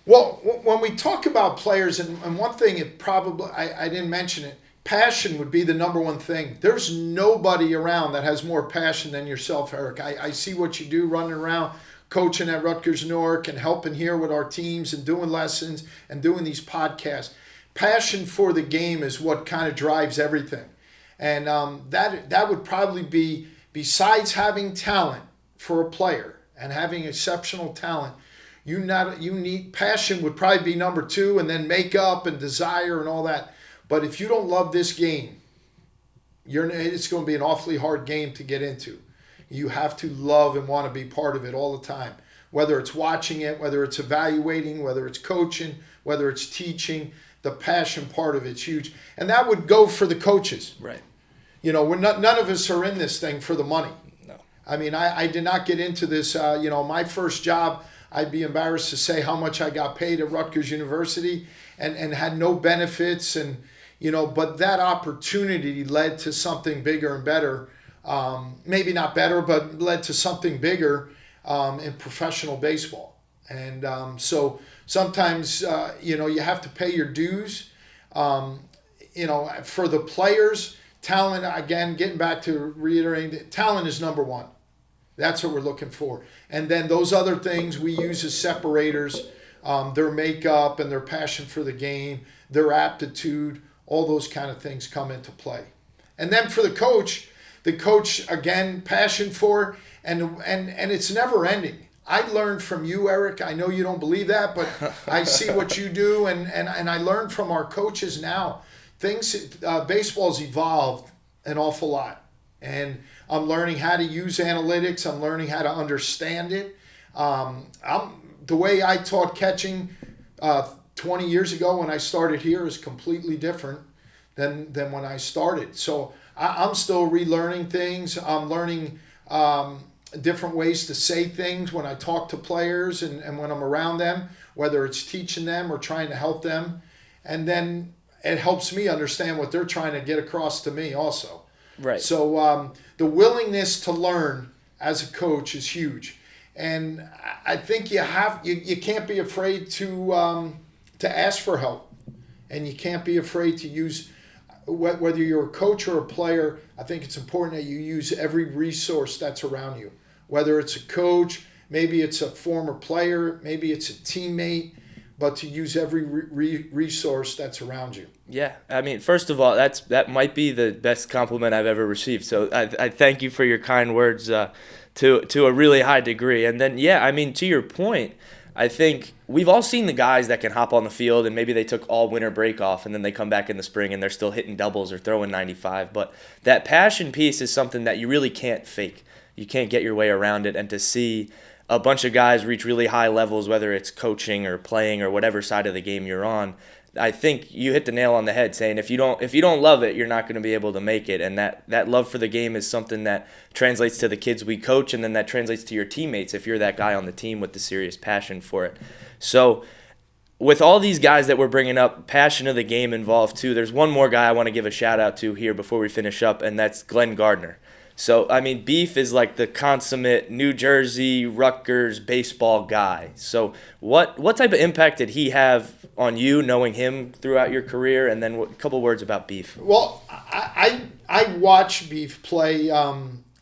[SPEAKER 3] Well, when we talk about players, and one thing I didn't mention it, passion would be the number one thing. There's nobody around that has more passion than yourself, Eric. I see what you do running around, coaching at Rutgers Newark and helping here with our teams and doing lessons and doing these podcasts. Passion for the game is what kind of drives everything. And that would probably be, besides having talent for a player and having exceptional talent, you need passion would probably be number two, and then makeup and desire and all that. But if you don't love this game, it's going to be an awfully hard game to get into. You have to love and want to be part of it all the time, whether it's watching it, whether it's evaluating, whether it's coaching, whether it's teaching. The passion part of it's huge. And that would go for the coaches.
[SPEAKER 2] Right.
[SPEAKER 3] None of us are in this thing for the money.
[SPEAKER 2] No.
[SPEAKER 3] I mean, I did not get into this. My first job, I'd be embarrassed to say how much I got paid at Rutgers University, and had no benefits, and but that opportunity led to something bigger and better. Maybe not better, but led to something bigger in professional baseball. And so sometimes you have to pay your dues. For the players, talent, again, getting back to reiterating, talent is number one. That's what we're looking for. And then those other things we use as separators, their makeup and their passion for the game, their aptitude, all those kind of things come into play. And then for the coach, again, passion for, and it's never ending. I learned from you, Eric. I know you don't believe that, but I see what you do, and I learn from our coaches now. Baseball's evolved an awful lot, and I'm learning how to use analytics. I'm learning how to understand it. The way I taught catching 20 years ago when I started here is completely different than when I started. So I'm still relearning things. I'm learning different ways to say things when I talk to players and when I'm around them, whether it's teaching them or trying to help them. And then it helps me understand what they're trying to get across to me also.
[SPEAKER 4] Right.
[SPEAKER 3] So the willingness to learn as a coach is huge. And I think you can't be afraid to ask for help. And you can't be afraid to use, whether you're a coach or a player, I think it's important that you use every resource that's around you. Whether it's a coach, maybe it's a former player, maybe it's a teammate, but to use every resource that's around you.
[SPEAKER 4] Yeah, I mean, first of all, that might be the best compliment I've ever received. So I thank you for your kind words to a really high degree. And then, yeah, I mean, to your point, I think we've all seen the guys that can hop on the field and maybe they took all winter break off and then they come back in the spring and they're still hitting doubles or throwing 95. But that passion piece is something that you really can't fake. You can't get your way around it. And to see a bunch of guys reach really high levels, whether it's coaching or playing or whatever side of the game you're on, I think you hit the nail on the head saying if you don't love it, you're not going to be able to make it. And that love for the game is something that translates to the kids we coach, and then that translates to your teammates if you're that guy on the team with the serious passion for it. So with all these guys that we're bringing up, passion of the game involved too, there's one more guy I want to give a shout out to here before we finish up, and that's Glenn Gardner. So, I mean, Beef is like the consummate New Jersey Rutgers baseball guy. So what type of impact did he have on you, knowing him throughout your career? And then a couple words about Beef.
[SPEAKER 3] Well, I watch Beef play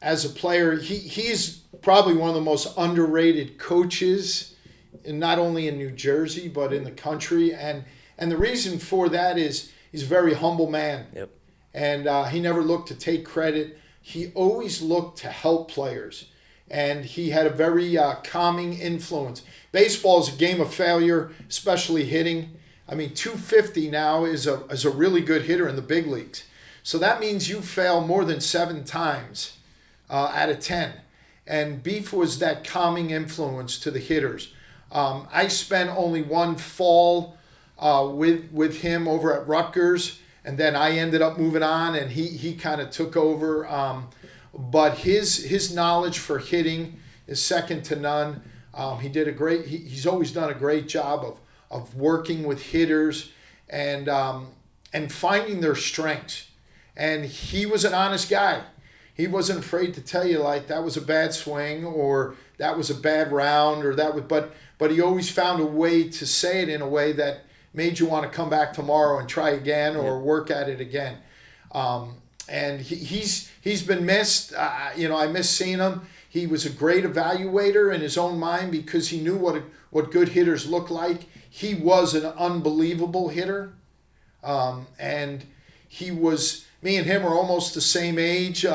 [SPEAKER 3] as a player. He's probably one of the most underrated coaches, not only in New Jersey, but in the country. And the reason for that is he's a very humble man.
[SPEAKER 4] Yep.
[SPEAKER 3] And he never looked to take credit. He always looked to help players, and he had a very calming influence. Baseball is a game of failure, especially hitting. I mean, 250 now is a really good hitter in the big leagues. So that means you fail more than 7 times out of 10. And Beef was that calming influence to the hitters. I spent only one fall with him over at Rutgers. And then I ended up moving on, and he kind of took over. But his knowledge for hitting is second to none. He's always done a great job of working with hitters and finding their strengths. And he was an honest guy. He wasn't afraid to tell you like that was a bad swing or that was a bad round or that was. But he always found a way to say it in a way that made you want to come back tomorrow and try again or work at it again. And he's been missed. I miss seeing him. He was a great evaluator in his own mind because he knew what good hitters look like. He was an unbelievable hitter. And me and him are almost the same age.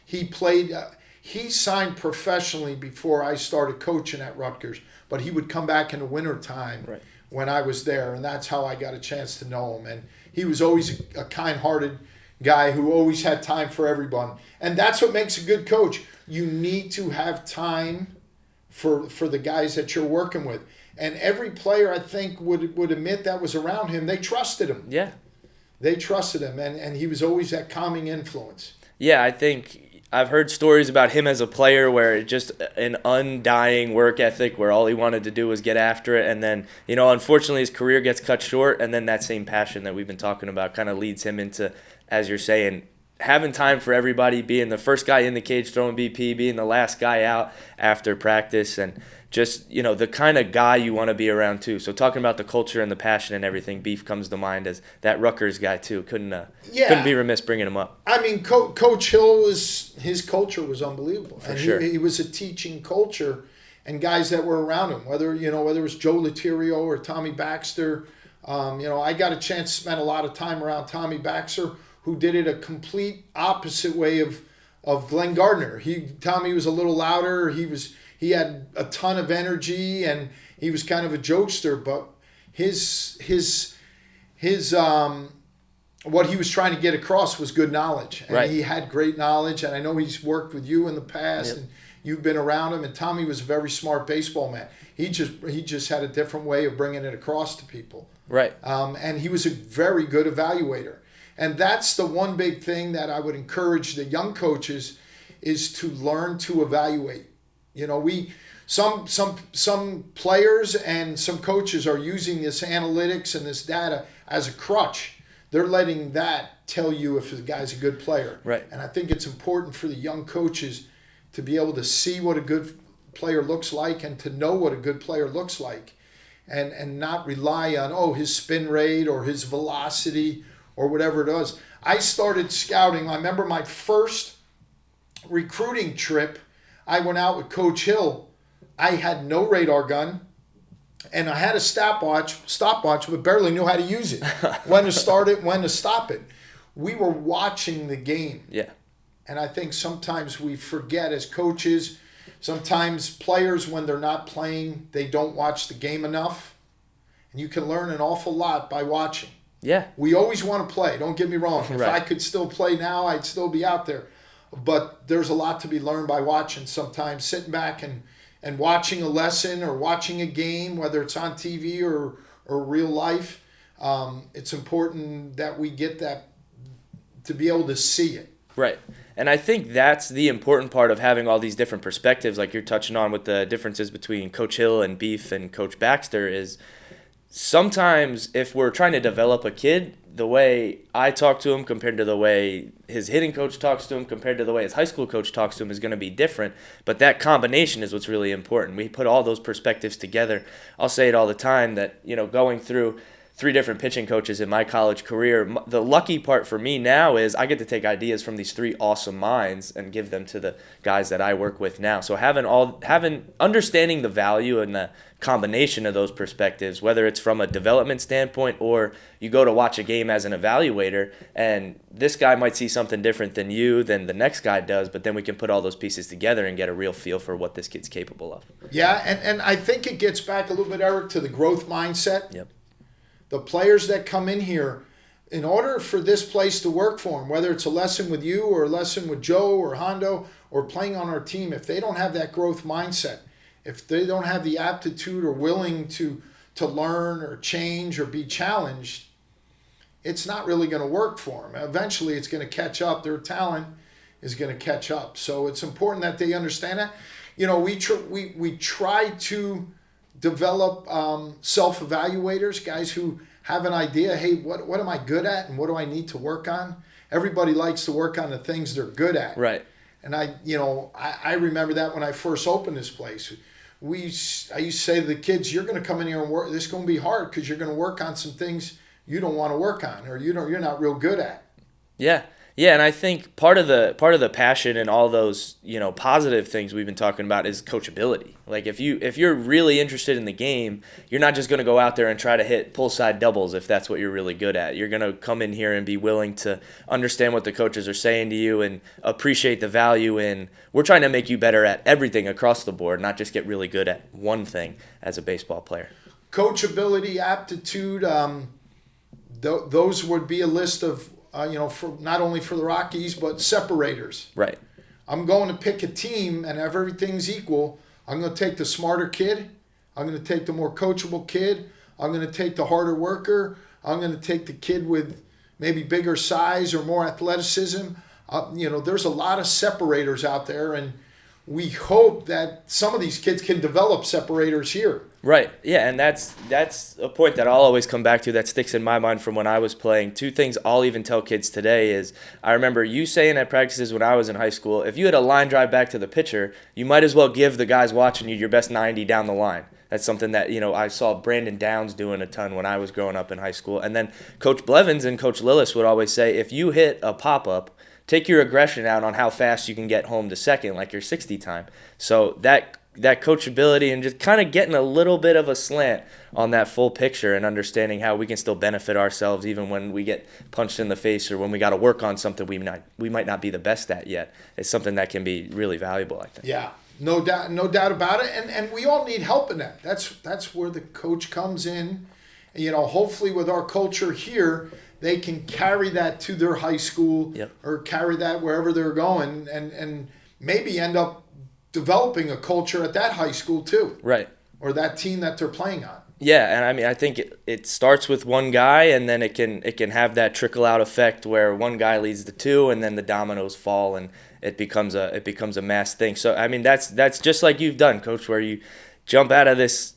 [SPEAKER 3] He signed professionally before I started coaching at Rutgers, but he would come back in the wintertime. Right. When I was there, and that's how I got a chance to know him. And he was always a kind-hearted guy who always had time for everyone. And that's what makes a good coach. You need to have time for the guys that you're working with. And every player, I think, would admit that was around him. They trusted him.
[SPEAKER 4] Yeah.
[SPEAKER 3] They trusted him, and he was always that calming influence.
[SPEAKER 4] Yeah, I think I've heard stories about him as a player where it just an undying work ethic where all he wanted to do was get after it. And then, unfortunately his career gets cut short. And then that same passion that we've been talking about kind of leads him into, as you're saying, having time for everybody, being the first guy in the cage throwing BP, being the last guy out after practice, and just, the kind of guy you want to be around too. So talking about the culture and the passion and everything, Beef comes to mind as that Rutgers guy too. Couldn't be remiss bringing him up.
[SPEAKER 3] I mean, Coach Hill, his culture was unbelievable.
[SPEAKER 4] For sure.
[SPEAKER 3] He was a teaching culture, and guys that were around him, whether it was Joe Latirio or Tommy Baxter. I got a chance to spend a lot of time around Tommy Baxter, who did it a complete opposite way of Glenn Gardner. Tommy was a little louder. He had a ton of energy, and he was kind of a jokester, but his what he was trying to get across was good knowledge. And
[SPEAKER 4] right.
[SPEAKER 3] He had great knowledge, and I know he's worked with you in the past,
[SPEAKER 4] yep.
[SPEAKER 3] and you've been around him, and Tommy was a very smart baseball man. He just had a different way of bringing it across to people.
[SPEAKER 4] Right.
[SPEAKER 3] And he was a very good evaluator. And that's the one big thing that I would encourage the young coaches is to learn to evaluate. Some players and some coaches are using this analytics and this data as a crutch. They're letting that tell you if a guy's a good player.
[SPEAKER 4] Right.
[SPEAKER 3] And I think it's important for the young coaches to be able to see what a good player looks like and to know what a good player looks like, and not rely on his spin rate or his velocity or whatever it is. I started scouting. I remember my first recruiting trip, I went out with Coach Hill. I had no radar gun, and I had a stopwatch, but barely knew how to use it. When to start it, when to stop it. We were watching the game.
[SPEAKER 4] Yeah.
[SPEAKER 3] And I think sometimes we forget as coaches, sometimes players, when they're not playing, they don't watch the game enough. And you can learn an awful lot by watching.
[SPEAKER 4] Yeah.
[SPEAKER 3] We always want to play. Don't get me wrong. If
[SPEAKER 4] right.
[SPEAKER 3] I could still play now, I'd still be out there. But there's a lot to be learned by watching sometimes. Sitting back and watching a lesson or watching a game, whether it's on TV or real life, it's important that we get that to be able to see it.
[SPEAKER 4] Right. And I think that's the important part of having all these different perspectives, like you're touching on with the differences between Coach Hill and Beef and Coach Baxter, is sometimes if we're trying to develop a kid, the way I talk to him compared to the way his hitting coach talks to him compared to the way his high school coach talks to him is going to be different. But that combination is what's really important. We put all those perspectives together. I'll say it all the time that, going through 3 different pitching coaches in my college career, the lucky part for me now is I get to take ideas from these 3 awesome minds and give them to the guys that I work with now. So understanding the value and the combination of those perspectives, whether it's from a development standpoint or you go to watch a game as an evaluator and this guy might see something different than the next guy does, but then we can put all those pieces together and get a real feel for what this kid's capable of.
[SPEAKER 3] Yeah, and I think it gets back a little bit, Eric, to the growth mindset.
[SPEAKER 4] Yep.
[SPEAKER 3] The players that come in here, in order for this place to work for them, whether it's a lesson with you or a lesson with Joe or Hondo or playing on our team, if they don't have that growth mindset, if they don't have the aptitude or willing to learn or change or be challenged, it's not really going to work for them. Eventually, it's going to catch up. Their talent is going to catch up. So it's important that they understand that. We try to develop self-evaluators, guys who have an idea, hey, what am I good at and what do I need to work on? Everybody likes to work on the things they're good at.
[SPEAKER 4] Right.
[SPEAKER 3] And I remember that when I first opened this place. I used to say to the kids, you're going to come in here and work. This is going to be hard because you're going to work on some things you don't want to work on or you're not real good at.
[SPEAKER 4] Yeah. Yeah, and I think part of the passion and all those, positive things we've been talking about is coachability. Like if you're really interested in the game, you're not just going to go out there and try to hit pull side doubles if that's what you're really good at. You're going to come in here and be willing to understand what the coaches are saying to you and appreciate the value in we're trying to make you better at everything across the board, not just get really good at one thing as a baseball player.
[SPEAKER 3] Coachability, aptitude, those would be a list of for not only for the Rockies, but separators.
[SPEAKER 4] Right.
[SPEAKER 3] I'm going to pick a team, and if everything's equal, I'm going to take the smarter kid. I'm going to take the more coachable kid. I'm going to take the harder worker. I'm going to take the kid with maybe bigger size or more athleticism. There's a lot of separators out there, and we hope that some of these kids can develop separators here.
[SPEAKER 4] Right. Yeah, and that's a point that I'll always come back to that sticks in my mind from when I was playing. Two things I'll even tell kids today is I remember you saying at practices when I was in high school, if you had a line drive back to the pitcher, you might as well give the guys watching you your best 90 down the line. That's something that, I saw Brandon Downs doing a ton when I was growing up in high school. And then Coach Blevins and Coach Lillis would always say, if you hit a pop-up, take your aggression out on how fast you can get home to second, like your 60 time. So that coachability and just kind of getting a little bit of a slant on that full picture and understanding how we can still benefit ourselves even when we get punched in the face or when we got to work on something we might not be the best at yet. It's something that can be really valuable, I think.
[SPEAKER 3] Yeah, no doubt about it. And we all need help in that. That's where the coach comes in. Hopefully with our culture here, they can carry that to their high school.
[SPEAKER 4] Yep. Or
[SPEAKER 3] carry that wherever they're going and maybe end up developing a culture at that high school too.
[SPEAKER 4] Right.
[SPEAKER 3] Or that team that they're playing on.
[SPEAKER 4] Yeah, and I think it starts with one guy, and then it can have that trickle out effect where one guy leads the two, and then the dominoes fall, and it becomes a mass thing. So that's just like you've done, Coach, where you jump out of this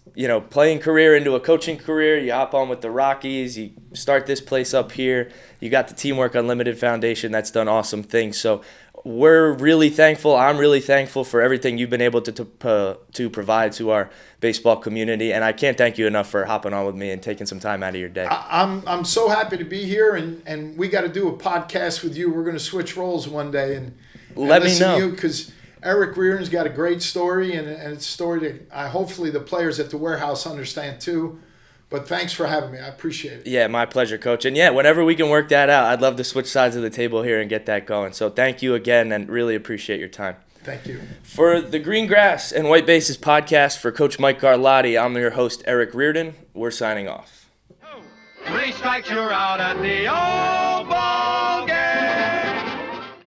[SPEAKER 4] playing career into a coaching career. You hop on with the Rockies. You start this place up here. You got the Teamwork Unlimited Foundation that's done awesome things. So we're really thankful. I'm really thankful for everything you've been able to provide to our baseball community, and I can't thank you enough for hopping on with me and taking some time out of your day.
[SPEAKER 3] I'm so happy to be here, and we got to do a podcast with you. We're going to switch roles one day and
[SPEAKER 4] let me know,
[SPEAKER 3] because Eric Reardon's got a great story, and it's a story that hopefully the players at the warehouse understand too. But thanks for having me. I appreciate it.
[SPEAKER 4] Yeah, my pleasure, Coach. And yeah, whenever we can work that out, I'd love to switch sides of the table here and get that going. So thank you again, and really appreciate your time.
[SPEAKER 3] Thank you.
[SPEAKER 4] For the Green Grass and White Bases podcast for Coach Mike Garlatti, I'm your host, Eric Reardon. We're signing off.
[SPEAKER 1] 3 strikes, you're out at the